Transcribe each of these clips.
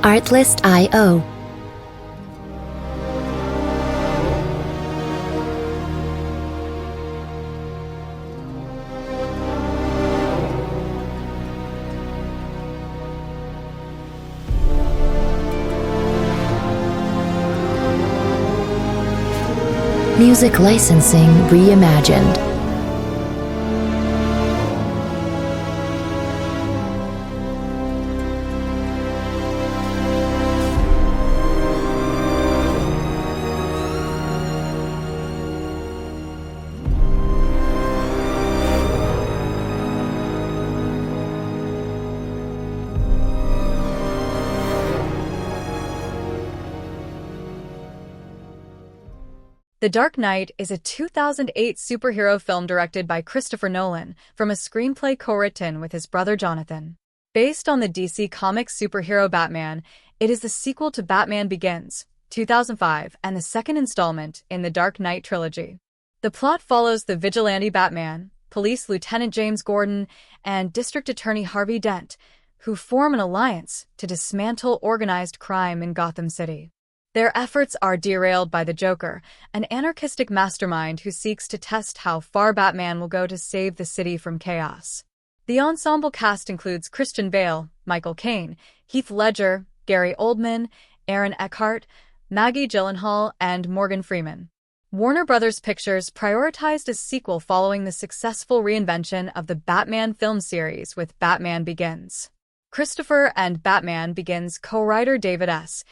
Artlist.io. Music licensing reimagined. The Dark Knight is a 2008 superhero film directed by Christopher Nolan from a screenplay co-written with his brother Jonathan. Based on the DC Comics superhero Batman, it is the sequel to Batman Begins, 2005, and the second installment in the Dark Knight trilogy. The plot follows the vigilante Batman, Police Lieutenant James Gordon, and District Attorney Harvey Dent, who form an alliance to dismantle organized crime in Gotham City. Their efforts are derailed by the Joker, an anarchistic mastermind who seeks to test how far Batman will go to save the city from chaos. The ensemble cast includes Christian Bale, Michael Caine, Heath Ledger, Gary Oldman, Aaron Eckhart, Maggie Gyllenhaal, and Morgan Freeman. Warner Bros. Pictures prioritized a sequel following the successful reinvention of the Batman film series with Batman Begins. Christopher and Batman Begins co-writer David S.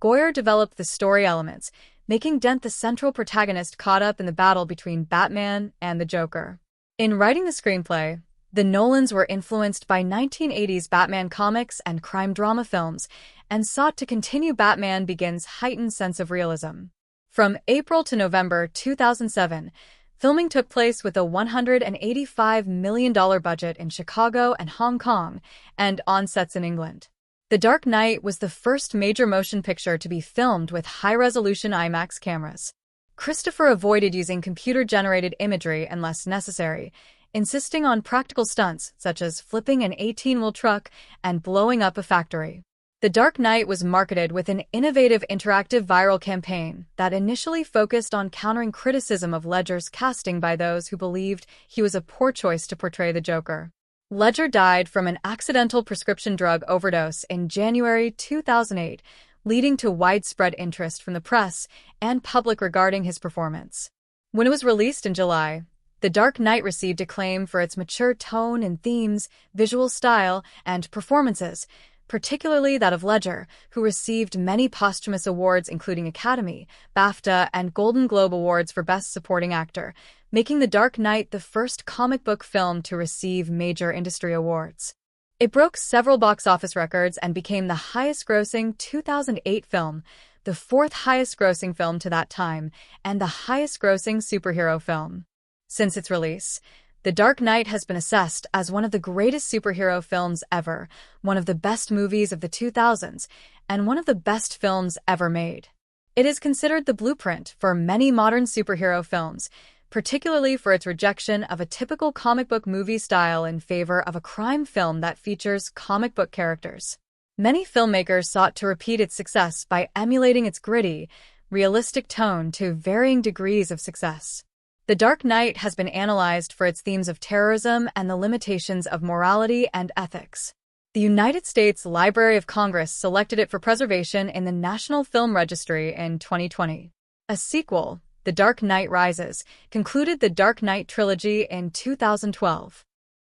Goyer developed the story elements, making Dent the central protagonist caught up in the battle between Batman and the Joker. In writing the screenplay, the Nolans were influenced by 1980s Batman comics and crime drama films and sought to continue Batman Begins' heightened sense of realism. From April to November 2007, filming took place with a $185 million budget in Chicago and Hong Kong and on sets in England. The Dark Knight was the first major motion picture to be filmed with high-resolution IMAX cameras. Christopher avoided using computer-generated imagery unless necessary, insisting on practical stunts such as flipping an 18-wheel truck and blowing up a factory. The Dark Knight was marketed with an innovative interactive viral campaign that initially focused on countering criticism of Ledger's casting by those who believed he was a poor choice to portray the Joker. Ledger died from an accidental prescription drug overdose in January 2008, leading to widespread interest from the press and public regarding his performance. When it was released in July, The Dark Knight received acclaim for its mature tone and themes, visual style, and performances, particularly that of Ledger, who received many posthumous awards including Academy, BAFTA, and Golden Globe Awards for Best Supporting Actor, making The Dark Knight the first comic book film to receive major industry awards. It broke several box office records and became the highest-grossing 2008 film, the fourth highest-grossing film to that time, and the highest-grossing superhero film. Since its release, The Dark Knight has been assessed as one of the greatest superhero films ever, one of the best movies of the 2000s, and one of the best films ever made. It is considered the blueprint for many modern superhero films, particularly for its rejection of a typical comic book movie style in favor of a crime film that features comic book characters. Many filmmakers sought to repeat its success by emulating its gritty, realistic tone to varying degrees of success. The Dark Knight has been analyzed for its themes of terrorism and the limitations of morality and ethics. The United States Library of Congress selected it for preservation in the National Film Registry in 2020. A sequel, The Dark Knight Rises, concluded the Dark Knight trilogy in 2012.